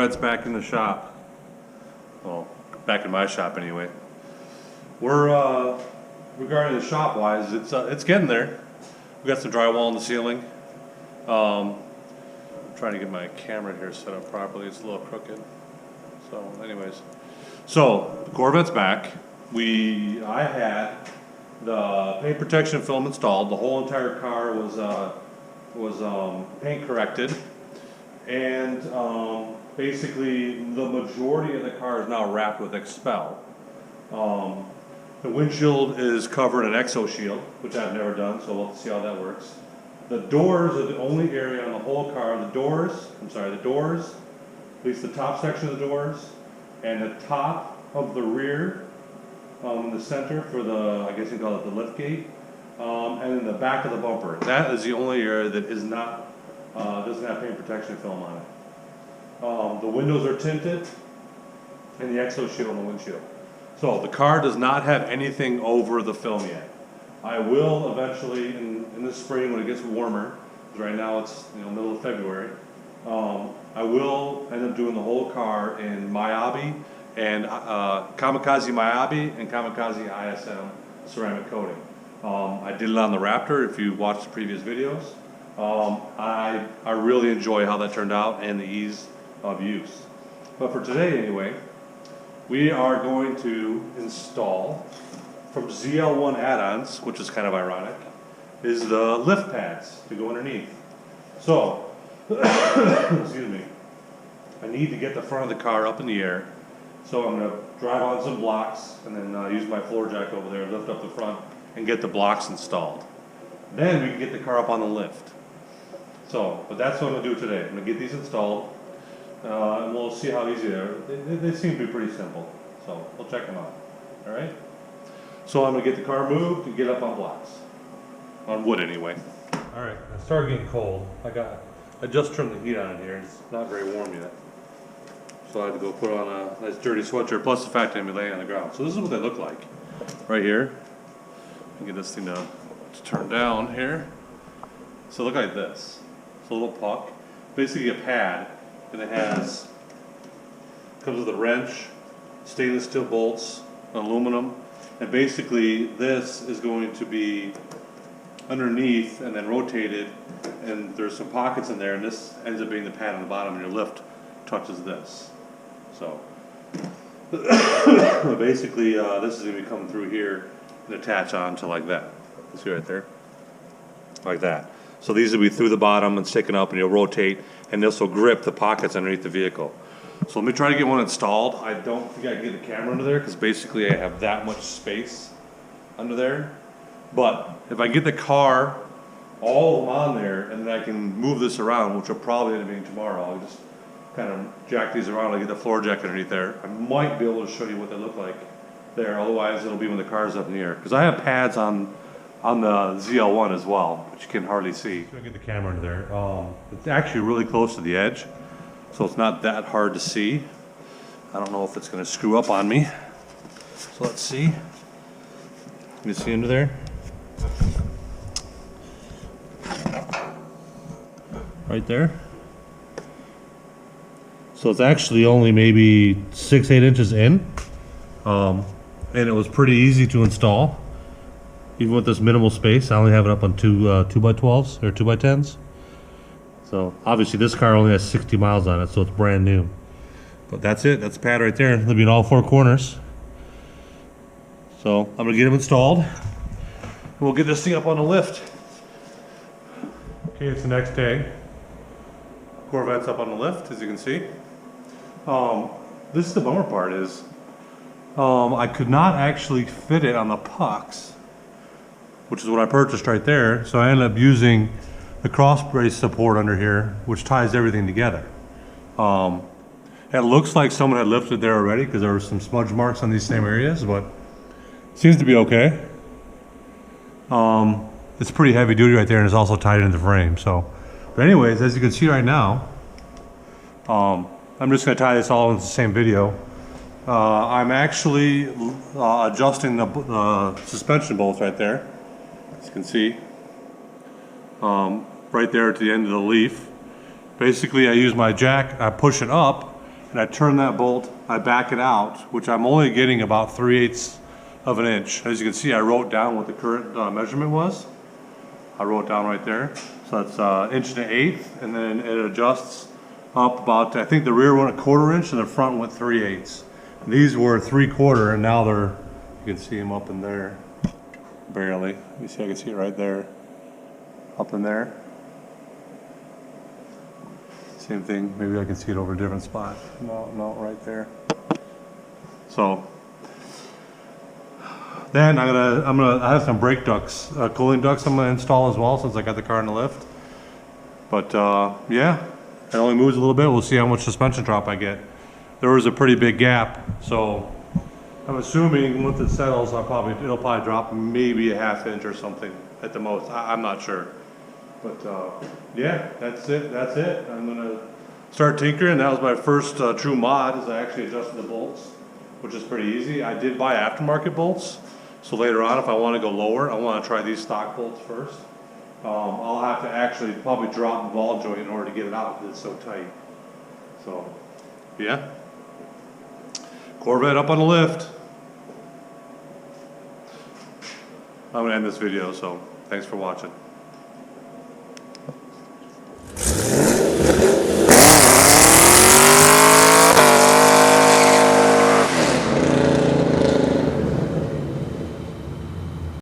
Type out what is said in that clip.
Corvette's back in the shop. Well, back in my shop anyway. We're regarding the shop wise, it's getting there. We got some drywall in the ceiling. I'm trying to get my camera here set up properly. It's a little crooked. So, anyways, so the Corvette's back. I had the paint protection film installed. The whole entire car was paint corrected, and basically the majority of the car is now wrapped with Expel. The windshield is covered in Exo Shield, which I've never done, so we'll have to see how that works. The doors are the only area on the whole car. The doors, at least the top section of the doors, and the top of the rear, in the center for the, I guess you call it the lift gate, and then the back of the bumper. That is the only area that is not, doesn't have paint protection film on it. The windows are tinted, and the Exo Shield on the windshield. So the car does not have anything over the film yet. I will eventually, in the spring when it gets warmer, because right now it's middle of February, I will end up doing the whole car in Miyabi and Kamikaze Miyabi and Kamikaze ISM ceramic coating. I did it on the Raptor if you watched the previous videos. I really enjoy how that turned out and the ease of use. But for today anyway, we are going to install from ZL1 add-ons, which is kind of ironic, is the lift pads to go underneath. So, excuse me, I need to get the front of the car up in the air. So I'm going to drive on some blocks and then use my floor jack over there, lift up the front and get the blocks installed. Then we can get the car up on the lift. So, but that's what I'm going to do today. I'm going to get these installed. And we'll see how easy they are. They seem to be pretty simple, so we'll check them out. All right. So I'm gonna get the car moved and get up on blocks, on wood anyway. All right. It started getting cold. I just turned the heat on in here. It's not very warm yet, so I had to go put on a nice dirty sweatshirt. Plus the fact that I'm laying on the ground. So this is what they look like, right here. Get this thing to turn down here. So look like this. It's a little puck, basically a pad. And it comes with a wrench, stainless steel bolts, aluminum, and basically this is going to be underneath and then rotated, and there's some pockets in there, and this ends up being the pad on the bottom, and your lift touches this. So basically this is going to be coming through here and attach onto like that. You see right there? Like that. So these will be through the bottom and sticking up, and you'll rotate, and this will grip the pockets underneath the vehicle. So let me try to get one installed. I don't think I can get the camera under there because basically I have that much space under there. But if I get the car all of them on there, and then I can move this around, which will probably end up being tomorrow. I'll just kind of jack these around. I'll get the floor jack underneath there. I might be able to show you what they look like there. Otherwise, it'll be when the car's up in the air. Because I have pads on the ZL1 as well, which you can hardly see. So I get the camera under there. It's actually really close to the edge, so it's not that hard to see. I don't know if it's going to screw up on me. So let's see. You see under there? Right there. So it's actually only maybe 6-8 inches in, and it was pretty easy to install. Even with this minimal space, I only have it up on 2x12s or 2x10s. So obviously this car only has 60 miles on it, so it's brand new. But that's it. That's the pad right there. It'll be in all four corners. So I'm gonna get them installed, and we'll get this thing up on the lift. Okay, it's the next day. Corvette's up on the lift, as you can see. This is the bummer part is I could not actually fit it on the pucks, which is what I purchased right there. So I ended up using the cross brace support under here, which ties everything together. It looks like someone had lifted there already because there were some smudge marks on these same areas, but it seems to be okay. It's pretty heavy duty right there, and it's also tied into the frame. So, but anyways, as you can see right now, I'm just going to tie this all into the same video. I'm actually adjusting the suspension bolts right there, as you can see, right there at the end of the leaf. Basically, I use my jack, I push it up, and I turn that bolt, I back it out, which I'm only getting about 3/8 of an inch. As you can see, I wrote down what the current measurement was. I wrote down right there. So that's 1.125", and then it adjusts up about, I think the rear went 1/4 inch and the front went 3/8. These were 3/4, and now they're, you can see them up in there, barely. You see, I can see it right there, up in there. Same thing, maybe I can see it over a different spot. No, right there. So, then I have some brake ducts, cooling ducts I'm gonna install as well, since I got the car in the lift. But yeah, it only moves a little bit. We'll see how much suspension drop I get. There was a pretty big gap, so I'm assuming once it settles, it'll probably drop maybe a 1/2 inch or something at the most. I'm not sure. But yeah, that's it. I'm gonna start tinkering. That was my first true mod, is I actually adjusted the bolts, which is pretty easy. I did buy aftermarket bolts, so later on if I want to go lower, I want to try these stock bolts first. I'll have to actually probably drop the ball joint in order to get it out because it's so tight. So yeah, Corvette up on the lift. I'm gonna end this video, so thanks for watching.